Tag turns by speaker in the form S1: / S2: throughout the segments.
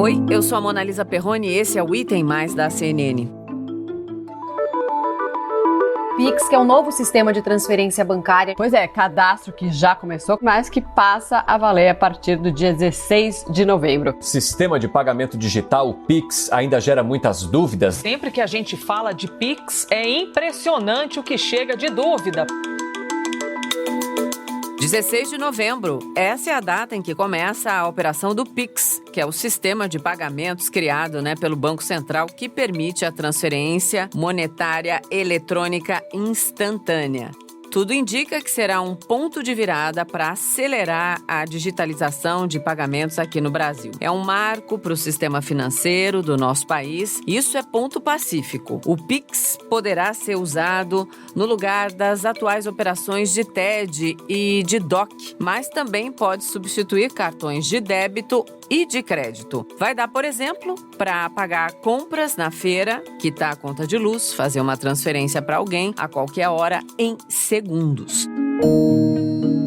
S1: Oi, eu sou a Mona Lisa Perrone e esse é o Item Mais da CNN.
S2: Pix, que é um novo sistema de transferência bancária.
S3: Pois é, cadastro que já começou, mas que passa a valer a partir do dia 16 de novembro.
S4: Sistema de pagamento digital, o Pix, ainda gera muitas dúvidas.
S5: Sempre que a gente fala de Pix, é impressionante o que chega de dúvida.
S1: 16 de novembro, essa é a data em que começa a operação do Pix, que é o sistema de pagamentos criado pelo Banco Central que permite a transferência monetária eletrônica instantânea. Tudo indica que será um ponto de virada para acelerar a digitalização de pagamentos aqui no Brasil. É um marco para o sistema financeiro do nosso país. Isso é ponto pacífico. O Pix poderá ser usado no lugar das atuais operações de TED e de DOC, mas também pode substituir cartões de débito e de crédito. Vai dar, por exemplo, para pagar compras na feira, quitar a conta de luz, fazer uma transferência para alguém a qualquer hora em segundos.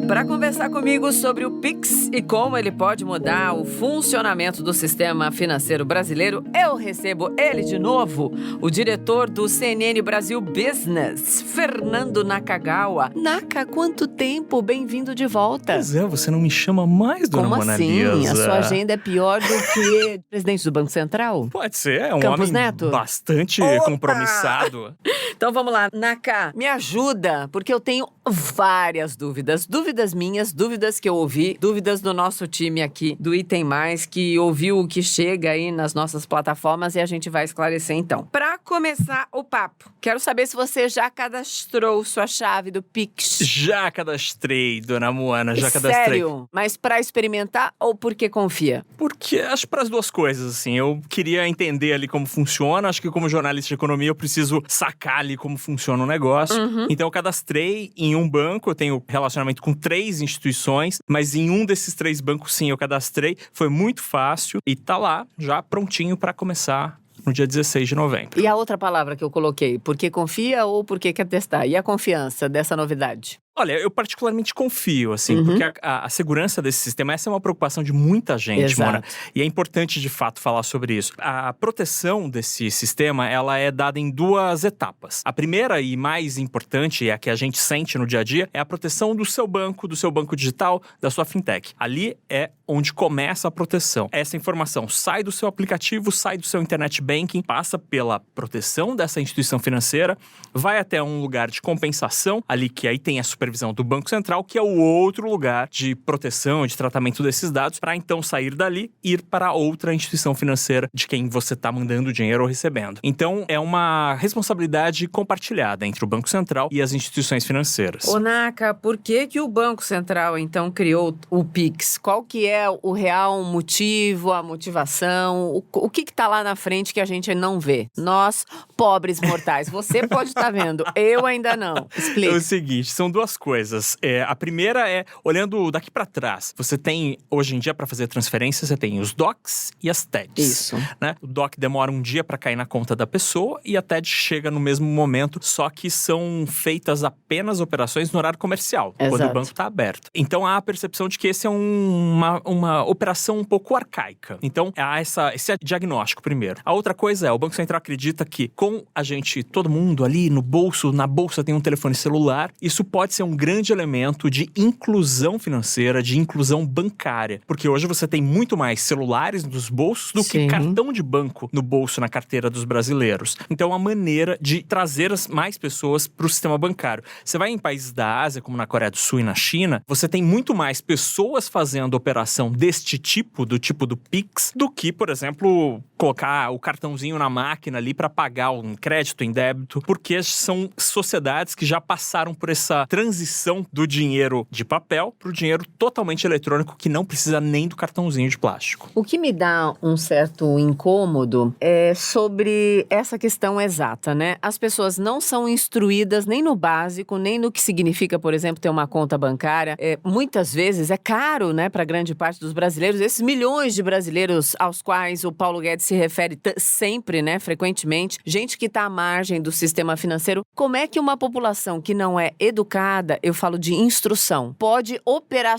S1: Para conversar comigo sobre o Pix e como ele pode mudar o funcionamento do sistema financeiro brasileiro, eu recebo ele de novo, o diretor do CNN Brasil Business, Fernando Nakagawa. Naka, quanto tempo? Bem-vindo de volta.
S6: Pois é, você não me chama mais, dona Mona Lisa.
S1: Como assim? A sua agenda é pior do que presidente do Banco Central?
S6: Pode ser, é um
S1: Campos
S6: homem
S1: Neto?
S6: bastante compromissado.
S1: Então vamos lá, Naka, me ajuda, porque eu tenho várias dúvidas. Dúvidas minhas, dúvidas que eu ouvi, dúvidas do nosso time aqui, do Item Mais, que ouviu o que chega aí nas nossas plataformas e a gente vai esclarecer então. Para começar o papo, quero saber se você já cadastrou sua chave do Pix.
S6: Já cadastrei, dona Moana, já cadastrei.
S1: Sério? Mas para experimentar ou porque confia?
S6: Porque acho para as duas coisas, assim, eu queria entender ali como funciona, acho que como jornalista de economia eu preciso sacar ali como funciona o negócio. Então eu cadastrei em um banco, eu tenho relacionamento com 3 instituições, mas em um desses 3 bancos sim eu cadastrei, foi muito fácil e tá lá, já prontinho para começar no dia 16 de novembro.
S1: E a outra palavra que eu coloquei, porque confia ou porque quer testar? E a confiança dessa novidade?
S6: Olha, eu particularmente confio, assim, porque a segurança desse sistema, essa é uma preocupação de muita gente,
S1: Exato.
S6: Mona. E é importante, de fato, falar sobre isso. A proteção desse sistema, ela é dada em 2 etapas. A primeira e mais importante, é a que a gente sente no dia a dia, é a proteção do seu banco digital, da sua fintech. Ali é onde começa a proteção. Essa informação sai do seu aplicativo, sai do seu internet banking, passa pela proteção dessa instituição financeira, vai até um lugar de compensação, ali que aí tem a supervisão do Banco Central, que é o outro lugar de proteção, de tratamento desses dados, para então sair dali e ir para outra instituição financeira de quem você está mandando dinheiro ou recebendo. Então, é uma responsabilidade compartilhada entre o Banco Central e as instituições financeiras.
S1: Ô Naka, por que o Banco Central, então, criou o Pix? Qual que é o real motivo, a motivação? O que está lá na frente que a gente não vê? Nós, pobres mortais. Você pode estar vendo, eu ainda não. Explica.
S6: É o seguinte, são 2 coisas. A primeira é, olhando daqui para trás, você tem, hoje em dia, para fazer transferência, você tem os DOCs e as TEDs.
S1: Isso.
S6: Né? O DOC demora um dia para cair na conta da pessoa e a TED chega no mesmo momento, só que são feitas apenas operações no horário comercial,
S1: Exato.
S6: quando o banco está aberto. Então, há a percepção de que esse é uma operação um pouco arcaica. Então, há esse diagnóstico primeiro. A outra coisa é, o Banco Central acredita que com a gente, todo mundo ali no bolso, na bolsa tem um telefone celular, isso pode ser um grande elemento de inclusão financeira, de inclusão bancária. Porque hoje você tem muito mais celulares nos bolsos do que cartão de banco no bolso, na carteira dos brasileiros. Então, é uma maneira de trazer mais pessoas para o sistema bancário. Você vai em países da Ásia, como na Coreia do Sul e na China, você tem muito mais pessoas fazendo operação deste tipo, do Pix, do que, por exemplo, colocar o cartãozinho na máquina ali para pagar um crédito em débito, porque são sociedades que já passaram por essa transição do dinheiro de papel para o dinheiro totalmente eletrônico, que não precisa nem do cartãozinho de plástico.
S1: O que me dá um certo incômodo é sobre essa questão exata, né? As pessoas não são instruídas nem no básico, nem no que significa, por exemplo, ter uma conta bancária. Muitas vezes é caro, né, para grande parte dos brasileiros, esses milhões de brasileiros aos quais o Paulo Guedes se refere sempre, né, frequentemente, gente que está à margem do sistema financeiro. Como é que uma população que não é educada, aplicada, eu falo de instrução, pode operar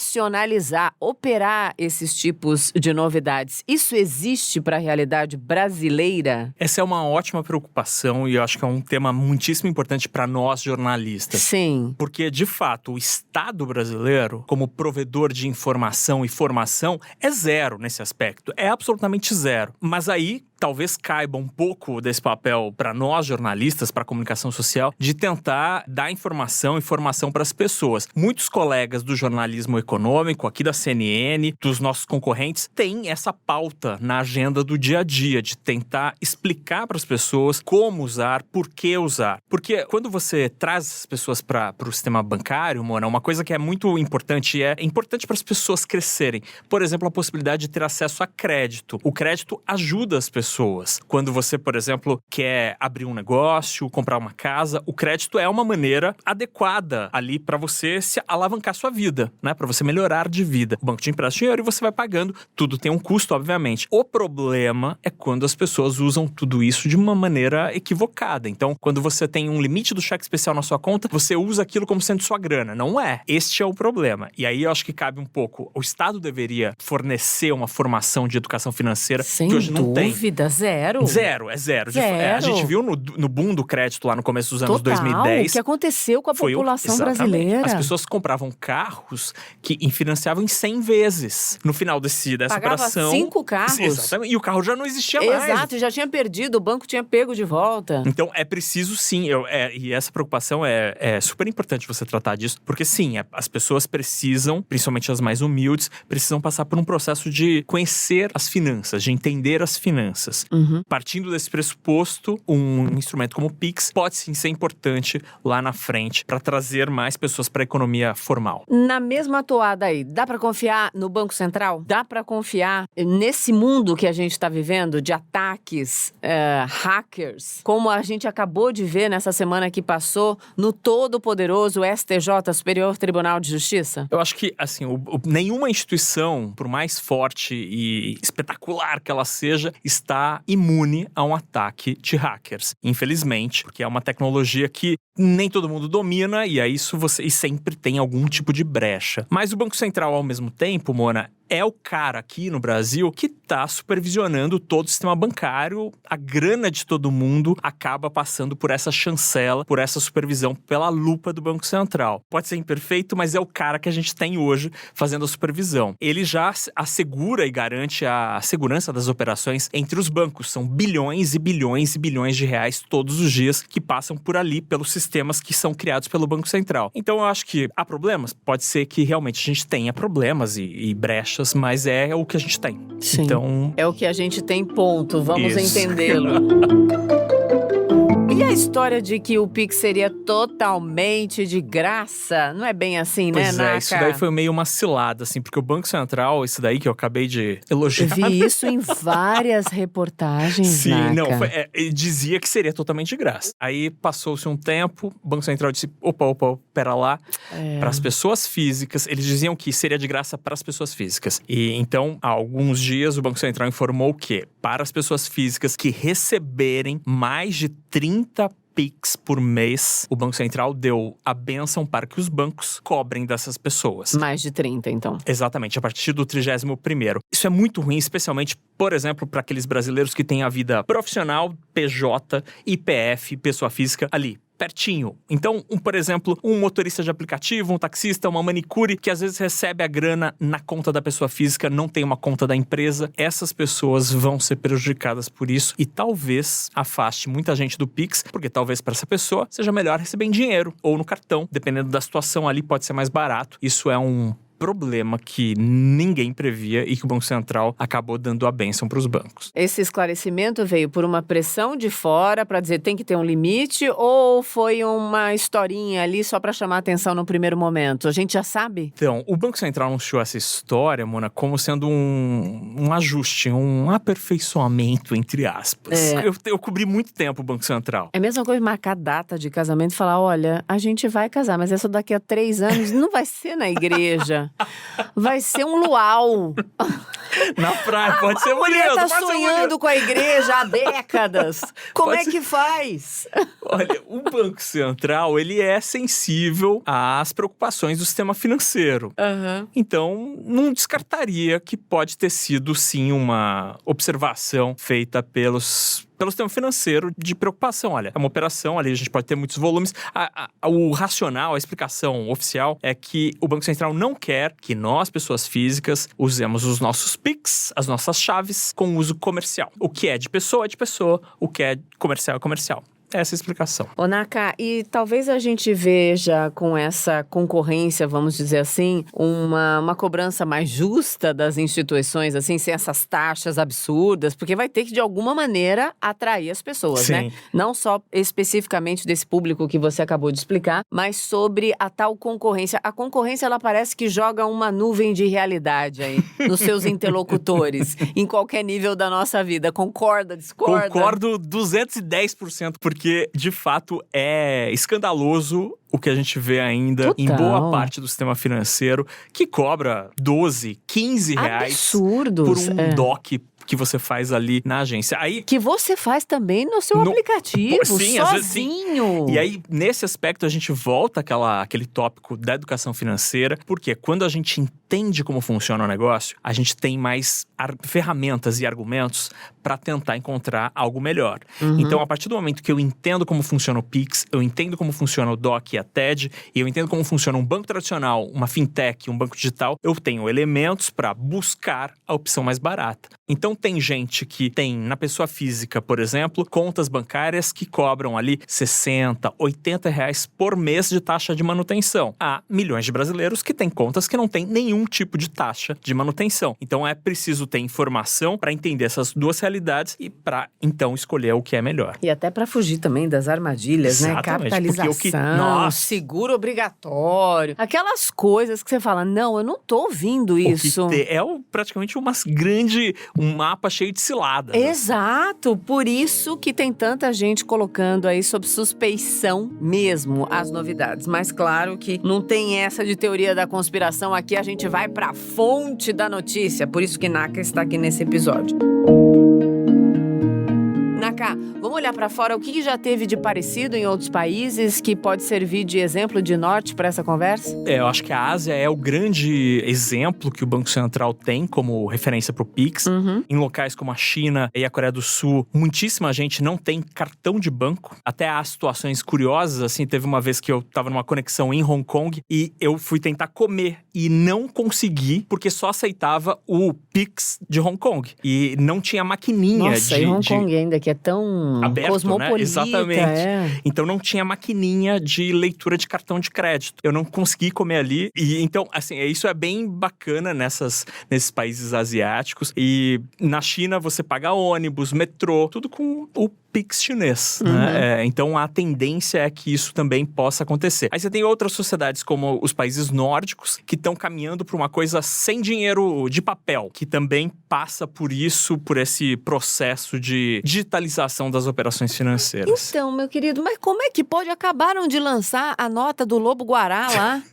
S1: esses tipos de novidades. Isso existe para a realidade brasileira?
S6: Essa é uma ótima preocupação e eu acho que é um tema muitíssimo importante para nós jornalistas.
S1: Sim.
S6: Porque, de fato, o Estado brasileiro, como provedor de informação e formação, é zero nesse aspecto. É absolutamente zero. Mas aí, talvez caiba um pouco desse papel para nós jornalistas, para a comunicação social, de tentar dar informação para as pessoas. Muitos colegas do jornalismo econômico, aqui da CNN, dos nossos concorrentes, têm essa pauta na agenda do dia a dia, de tentar explicar para as pessoas como usar, por que usar. Porque quando você traz as pessoas para o sistema bancário, Mona, uma coisa que é muito importante é importante para as pessoas crescerem. Por exemplo, a possibilidade de ter acesso a crédito. O crédito ajuda as pessoas. Quando você, por exemplo, quer abrir um negócio, comprar uma casa, o crédito é uma maneira adequada ali para você se alavancar sua vida, né? Para você melhorar de vida. O banco te empresta dinheiro e você vai pagando. Tudo tem um custo, obviamente. O problema é quando as pessoas usam tudo isso de uma maneira equivocada. Então, quando você tem um limite do cheque especial na sua conta, você usa aquilo como sendo sua grana. Não é. Este é o problema. E aí eu acho que cabe um pouco. O Estado deveria fornecer uma formação de educação financeira que hoje não tem.
S1: Sem dúvida, zero.
S6: Zero. A gente viu no boom do crédito lá no começo dos anos 2010.
S1: O que aconteceu com a população brasileira.
S6: As pessoas compravam carros que financiavam em 100 vezes no final dessa operação.
S1: 5 carros.
S6: Exatamente. E o carro já não existia mais.
S1: Exato, já tinha perdido, o banco tinha pego de volta.
S6: Então é preciso sim, e essa preocupação é super importante você tratar disso, porque sim, as pessoas precisam, principalmente as mais humildes, precisam passar por um processo de conhecer as finanças, de entender as finanças. Partindo desse pressuposto, um instrumento como o Pix pode sim ser importante lá na frente para trazer mais pessoas para a economia formal.
S1: Na mesma toada aí, dá para confiar no Banco Central? Dá para confiar nesse mundo que a gente está vivendo de ataques, hackers, como a gente acabou de ver nessa semana que passou no todo-poderoso STJ, Superior Tribunal de Justiça?
S6: Eu acho que, assim, nenhuma instituição, por mais forte e espetacular que ela seja, está imune a um ataque de hackers. Infelizmente, porque é uma tecnologia que nem todo mundo domina e aí e sempre tem algum tipo de brecha. Mas o Banco Central, ao mesmo tempo, Mona, é o cara aqui no Brasil que está supervisionando todo o sistema bancário. A grana de todo mundo acaba passando por essa chancela, por essa supervisão, pela lupa do Banco Central. Pode ser imperfeito, mas é o cara que a gente tem hoje fazendo a supervisão. Ele já assegura e garante a segurança das operações entre os bancos. São bilhões e bilhões e bilhões de reais todos os dias que passam por ali, pelos sistemas que são criados pelo Banco Central. Então eu acho que há problemas. Pode ser que realmente a gente tenha problemas e brechas, mas é o que a gente tem.
S1: Sim.
S6: Então,
S1: é o que a gente tem, ponto. Vamos entendê-lo. E a história de que o Pix seria totalmente de graça? Não é bem assim, né, Naka?
S6: Isso daí foi meio uma cilada, assim, porque o Banco Central, esse daí que eu acabei de elogiar...
S1: Eu vi isso em várias reportagens,
S6: Sim,
S1: Naka.
S6: não, ele dizia que seria totalmente de graça. Aí passou-se um tempo, o Banco Central disse, opa, pera lá, para as pessoas físicas, eles diziam que seria de graça para as pessoas físicas. E então, há alguns dias, o Banco Central informou que para as pessoas físicas que receberem mais de 30 Pix por mês, o Banco Central deu a bênção para que os bancos cobrem dessas pessoas.
S1: Mais de 30, então.
S6: Exatamente, a partir do 31º. Isso é muito ruim, especialmente, por exemplo, para aqueles brasileiros que têm a vida profissional, PJ, IPF, pessoa física, ali, pertinho. Então, por exemplo, um motorista de aplicativo, um taxista, uma manicure, que às vezes recebe a grana na conta da pessoa física, não tem uma conta da empresa, essas pessoas vão ser prejudicadas por isso e talvez afaste muita gente do Pix, porque talvez para essa pessoa seja melhor receber em dinheiro ou no cartão, dependendo da situação ali, pode ser mais barato. Isso é um problema que ninguém previa e que o Banco Central acabou dando a bênção para os bancos.
S1: Esse esclarecimento veio por uma pressão de fora para dizer tem que ter um limite ou foi uma historinha ali só para chamar atenção no primeiro momento? A gente já sabe?
S6: Então, o Banco Central anunciou essa história, Mona, como sendo um ajuste, um aperfeiçoamento, entre aspas. Eu cobri muito tempo o Banco Central.
S1: É a mesma coisa marcar data de casamento e falar, olha, a gente vai casar, mas essa daqui a 3 anos não vai ser na igreja. Vai ser um luau.
S6: Na praia, pode ser
S1: A mulher
S6: bonito,
S1: tá
S6: pode ser
S1: sonhando
S6: bonito.
S1: com a igreja há décadas. Como
S6: Pode
S1: é que faz?
S6: Olha, o Banco Central, ele é sensível às preocupações do sistema financeiro.
S1: Aham.
S6: Então, não descartaria que pode ter sido, sim, uma observação feita pelo sistema financeiro de preocupação. Olha, é uma operação ali, a gente pode ter muitos volumes. O racional, a explicação oficial é que o Banco Central não quer que nós, pessoas físicas, usemos os nossos PIX, as nossas chaves, com uso comercial. O que é de pessoa é de pessoa, o que é comercial é comercial. Essa é a explicação.
S1: Ô, Naka, e talvez a gente veja com essa concorrência, vamos dizer assim, uma cobrança mais justa das instituições, assim, sem essas taxas absurdas, porque vai ter que, de alguma maneira, atrair as pessoas,
S6: Sim.
S1: né? Não só especificamente desse público que você acabou de explicar, mas sobre a tal concorrência. A concorrência, ela parece que joga uma nuvem de realidade aí nos seus interlocutores, em qualquer nível da nossa vida. Concorda, discorda?
S6: Concordo 210%, porque, de fato, é escandaloso o que a gente vê ainda em
S1: Total.
S6: boa parte do sistema financeiro, que cobra 12, 15 reais
S1: Absurdos.
S6: por um DOC que você faz ali na agência. Aí,
S1: Que você faz também no seu aplicativo,
S6: Sim, às vezes sim.
S1: sozinho.
S6: E aí, nesse aspecto, a gente volta àquele tópico da educação financeira, porque quando a gente entende como funciona o negócio, a gente tem mais ferramentas e argumentos para tentar encontrar algo melhor. Então, a partir do momento que eu entendo como funciona o Pix, eu entendo como funciona o DOC e a TED, e eu entendo como funciona um banco tradicional, uma fintech, um banco digital, eu tenho elementos para buscar a opção mais barata. Então, tem gente que tem, na pessoa física, por exemplo, contas bancárias que cobram ali 60, 80 reais por mês de taxa de manutenção. Há milhões de brasileiros que têm contas que não têm nenhum tipo de taxa de manutenção. Então, é preciso ter informação para entender essas duas realidades e para, então, escolher o que é melhor.
S1: E até para fugir também das armadilhas, né?
S6: Exatamente,
S1: Capitalização,
S6: porque nossa.
S1: seguro obrigatório, aquelas coisas que você fala, não, eu não tô ouvindo isso.
S6: O que é praticamente um mapa cheio de ciladas.
S1: Exato, por isso que tem tanta gente colocando aí sob suspeição mesmo as novidades. Mas claro que não tem essa de teoria da conspiração aqui, a gente vai pra fonte da notícia, por isso que Naka está aqui nesse episódio. Naka, vamos olhar pra fora, o que já teve de parecido em outros países que pode servir de exemplo de norte para essa conversa?
S6: Eu acho que a Ásia é o grande exemplo que o Banco Central tem como referência para o Pix. Em locais como a China e a Coreia do Sul, muitíssima gente não tem cartão de banco. Até há situações curiosas, assim, teve uma vez que eu estava numa conexão em Hong Kong e eu fui tentar comer e não consegui, porque só aceitava o Pix de Hong Kong. E não tinha maquininha
S1: Nossa, e Hong Kong ainda, que é tão
S6: aberto,
S1: cosmopolita.
S6: né? Exatamente.
S1: É.
S6: Então não tinha maquininha de leitura de cartão de crédito. Eu não consegui comer ali. E então, assim, isso é bem bacana nesses países asiáticos. E na China você paga ônibus, metrô, tudo com o Pix chinês, né? Então a tendência é que isso também possa acontecer. Aí você tem outras sociedades como os países nórdicos que estão caminhando para uma coisa sem dinheiro de papel, que também passa por isso, por esse processo de digitalização das operações financeiras.
S1: Então, meu querido, mas como é que pode? Acabaram de lançar a nota do Lobo Guará lá.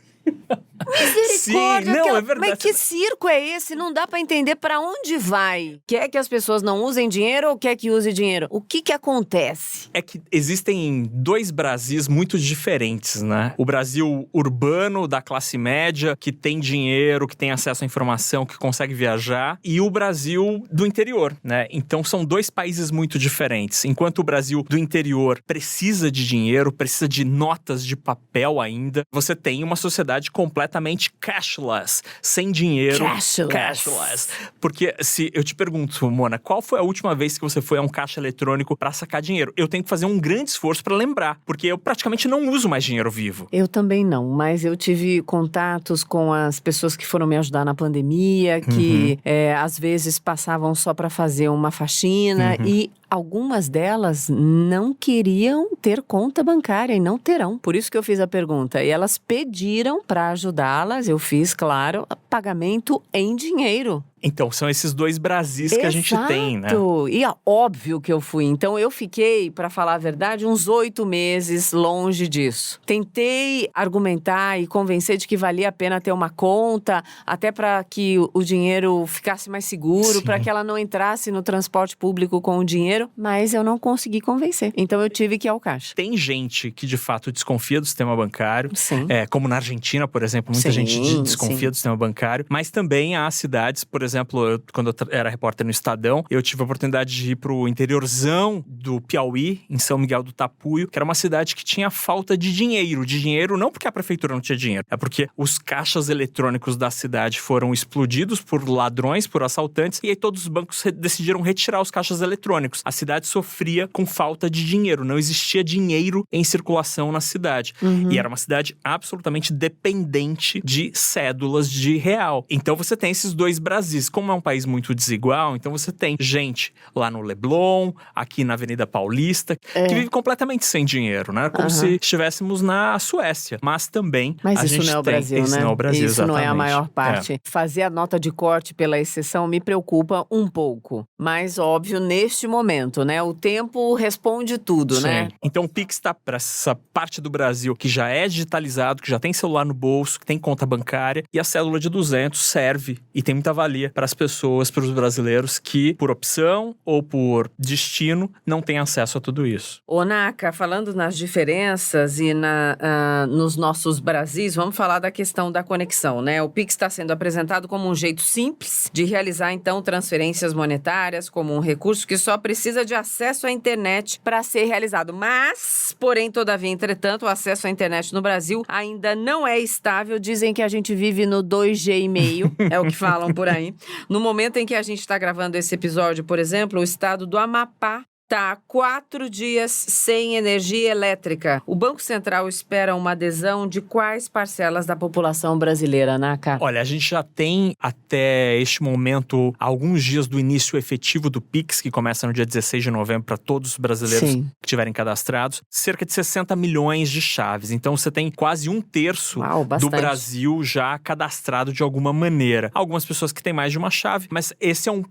S1: Misericórdia,
S6: Sim, não, é verdade.
S1: Mas que circo é esse? Não dá pra entender pra onde vai. Quer que as pessoas não usem dinheiro ou quer que use dinheiro? O que acontece?
S6: É que existem dois Brasis muito diferentes, né? O Brasil urbano, da classe média, que tem dinheiro, que tem acesso à informação, que consegue viajar, e o Brasil do interior, né? Então são dois países muito diferentes. Enquanto o Brasil do interior precisa de dinheiro, precisa de notas de papel ainda, você tem uma sociedade completamente cashless, sem dinheiro. Cashless. Porque se eu te pergunto, Mona, qual foi a última vez que você foi a um caixa eletrônico pra sacar dinheiro? Eu tenho que fazer um grande esforço pra lembrar, porque eu praticamente não uso mais dinheiro vivo.
S1: Eu também não, mas eu tive contatos com as pessoas que foram me ajudar na pandemia, que às vezes passavam só pra fazer uma faxina e algumas delas não queriam ter conta bancária e não terão. Por isso que eu fiz a pergunta. E elas pediram para ajudá-las, eu fiz, claro, pagamento em dinheiro.
S6: Então, são esses dois Brasis que a gente tem, né?
S1: E é óbvio que eu fui. Então, eu fiquei, pra falar a verdade, uns 8 meses longe disso. Tentei argumentar e convencer de que valia a pena ter uma conta, até para que o dinheiro ficasse mais seguro, para que ela não entrasse no transporte público com o dinheiro, mas eu não consegui convencer. Então, eu tive que ir ao caixa.
S6: Tem gente que, de fato, desconfia do sistema bancário.
S1: Sim.
S6: Como na Argentina, por exemplo, muita gente desconfia do sistema bancário. Mas também há cidades, por exemplo, quando eu era repórter no Estadão, eu tive a oportunidade de ir pro interiorzão do Piauí, em São Miguel do Tapuio, que era uma cidade que tinha falta de dinheiro. De dinheiro não porque a prefeitura não tinha dinheiro, é porque os caixas eletrônicos da cidade foram explodidos por ladrões, por assaltantes, e aí todos os bancos decidiram retirar os caixas eletrônicos. A cidade sofria com falta de dinheiro, não existia dinheiro em circulação na cidade. E era uma cidade absolutamente dependente de cédulas de real. Então você tem esses dois Brasis. Como é um país muito desigual, então você tem gente lá no Leblon, aqui na Avenida Paulista, que vive completamente sem dinheiro, né? Como se estivéssemos na Suécia. Mas também
S1: Mas
S6: a
S1: isso
S6: gente
S1: não é o
S6: tem,
S1: Brasil,
S6: isso
S1: né?
S6: não é o Brasil,
S1: isso não é a
S6: exatamente.
S1: maior parte. Fazer a nota de corte pela exceção me preocupa um pouco. Mas, óbvio, neste momento, né? O tempo responde tudo, né?
S6: Então o Pix está para essa parte do Brasil que já é digitalizado, que já tem celular no bolso, que tem conta bancária, e a cédula de 200 serve e tem muita valia para as pessoas, para os brasileiros que, por opção ou por destino, não têm acesso a tudo isso.
S1: Ô, Naka, falando nas diferenças e nos nossos Brasis, vamos falar da questão da conexão, né? O Pix está sendo apresentado como um jeito simples de realizar, então, transferências monetárias, como um recurso que só precisa de acesso à internet para ser realizado. Mas, porém, todavia, entretanto, o acesso à internet no Brasil ainda não é estável. Dizem que a gente vive no 2G e meio, é o que falam por aí. No momento em que a gente está gravando esse episódio, por exemplo, o estado do Amapá está 4 dias sem energia elétrica. O Banco Central espera uma adesão de quais parcelas da população brasileira, Naka?
S6: Olha, a gente já tem até este momento alguns dias do início efetivo do Pix, que começa no dia 16 de novembro para todos os brasileiros que estiverem cadastrados, cerca de 60 milhões de chaves. Então você tem quase 1/3 do Brasil já cadastrado de alguma maneira. Algumas pessoas que têm mais de uma chave, mas esse é um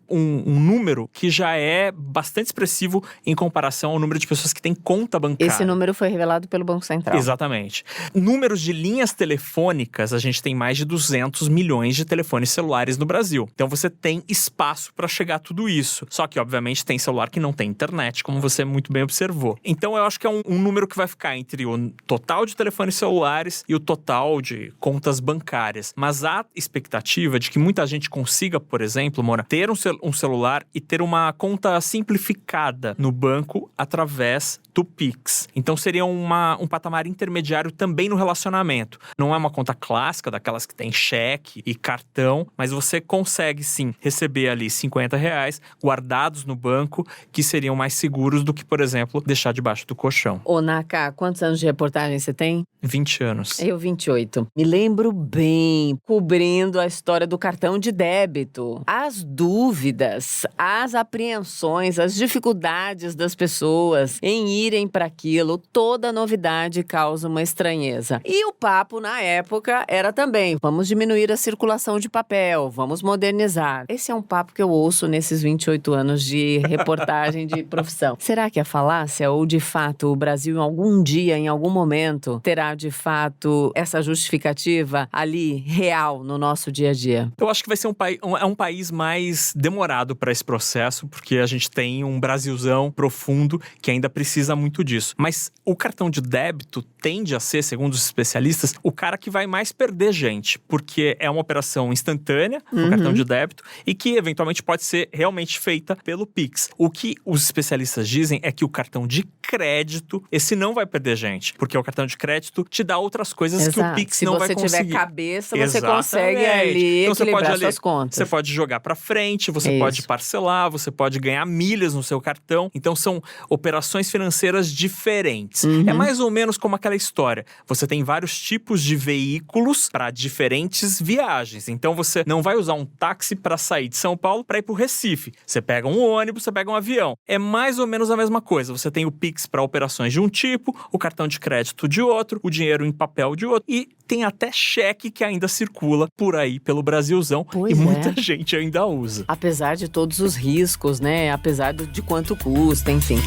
S6: número que já é bastante expressivo em comparação ao número de pessoas que têm conta bancária.
S1: Esse número foi revelado pelo Banco Central.
S6: Exatamente. Números de linhas telefônicas, a gente tem mais de 200 milhões de telefones celulares no Brasil. Então você tem espaço para chegar a tudo isso. Só que, obviamente, tem celular que não tem internet, como você muito bem observou. Então eu acho que é um número que vai ficar entre o total de telefones celulares e o total de contas bancárias. Mas há expectativa de que muita gente consiga, por exemplo, Mona, ter um celular e ter uma conta simplificada no banco através do Pix. Então seria um patamar intermediário também no relacionamento. Não é uma conta clássica, daquelas que tem cheque e cartão, mas você consegue sim receber ali R$50 guardados no banco, que seriam mais seguros do que, por exemplo, deixar debaixo do colchão.
S1: Ô, Naka, quantos anos de reportagem você tem?
S6: 20 anos.
S1: Eu, 28. Me lembro bem, cobrindo a história do cartão de débito. As dúvidas, as apreensões, as dificuldades das pessoas em irem para aquilo, toda novidade causa uma estranheza. E o papo na época era também, vamos diminuir a circulação de papel, vamos modernizar. Esse é um papo que eu ouço nesses 28 anos de reportagem de profissão. Será que é falácia ou, de fato, o Brasil em algum dia, em algum momento, terá, de fato, essa justificativa ali, real, no nosso dia a dia?
S6: Eu acho que vai ser um país mais demorado para esse processo, porque a gente tem um Brasilzão profundo que ainda precisa muito disso. Mas o cartão de débito tende a ser, segundo os especialistas, o cara que vai mais perder gente, porque é uma operação instantânea, o cartão de débito, e que eventualmente pode ser realmente feita pelo Pix. O que os especialistas dizem é que o cartão de crédito, esse não vai perder gente, porque o cartão de crédito te dá outras coisas que o Pix não vai conseguir.
S1: Se você tiver cabeça, você consegue ali então, equilibrar suas contas.
S6: Você pode jogar para frente, você pode parcelar, você pode ganhar milhas no seu cartão. instituição. Então são operações financeiras diferentes. É mais ou menos como aquela história. Você tem vários tipos de veículos para diferentes viagens. Então você não vai usar um táxi para sair de São Paulo para ir para o Recife. Você pega um ônibus, você pega um avião. É mais ou menos a mesma coisa. Você tem o Pix para operações de um tipo, o cartão de crédito de outro, o dinheiro em papel de outro e tem até cheque que ainda circula por aí pelo Brasilzão e muita gente ainda usa.
S1: Apesar de todos os riscos, né? Apesar de quanto custa, enfim.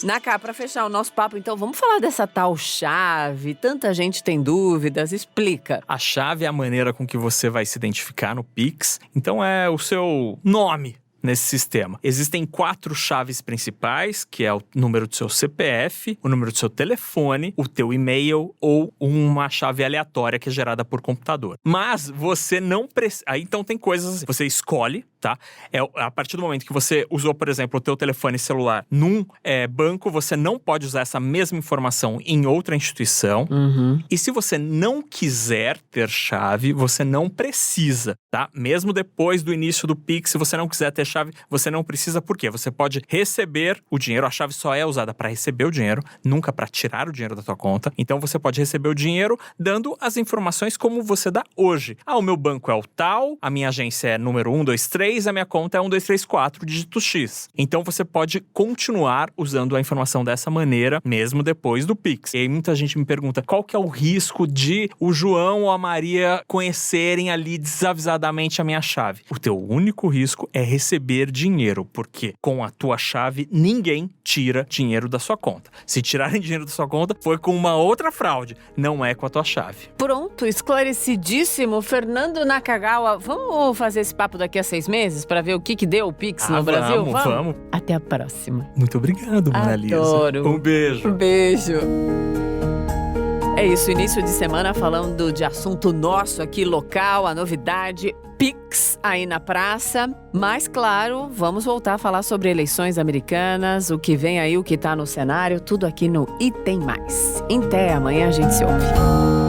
S1: Naka, para fechar o nosso papo, então, vamos falar dessa tal chave. Tanta gente tem dúvidas, explica.
S6: A chave é a maneira com que você vai se identificar no Pix. Então é o seu nome nesse sistema. Existem 4 chaves principais, que é o número do seu CPF, o número do seu telefone, o teu e-mail ou uma chave aleatória que é gerada por computador. Mas você não precisa... Aí então tem coisas assim. Você escolhe, tá? A partir do momento que você usou, por exemplo, o teu telefone celular num banco, você não pode usar essa mesma informação em outra instituição. E se você não quiser ter chave, você não precisa, tá? Mesmo depois do início do Pix, se você não quiser ter chave, você não precisa. Por quê? Você pode receber o dinheiro. A chave só é usada para receber o dinheiro, nunca para tirar o dinheiro da tua conta. Então você pode receber o dinheiro dando as informações como você dá hoje. O meu banco é o tal, a minha agência é número 123, a minha conta é 1234, dígito X. Então você pode continuar usando a informação dessa maneira, mesmo depois do Pix. E aí muita gente me pergunta, qual que é o risco de o João ou a Maria conhecerem ali desavisadamente a minha chave? O teu único risco é receber dinheiro, porque com a tua chave ninguém tira dinheiro da sua conta. Se tirarem dinheiro da sua conta, foi com uma outra fraude, não é com a tua chave.
S1: Pronto, esclarecidíssimo. Fernando Nakagawa, vamos fazer esse papo daqui a 6 meses para ver o que deu o Pix no Brasil?
S6: Vamos.
S1: Até a próxima.
S6: Muito obrigado, Monalisa.
S1: Adoro.
S6: Um beijo.
S1: Um beijo. É isso, início de semana falando de assunto nosso aqui, local, a novidade, Pix aí na praça. Mas, claro, vamos voltar a falar sobre eleições americanas, o que vem aí, o que tá no cenário, tudo aqui no E Tem Mais. Até amanhã a gente se ouve.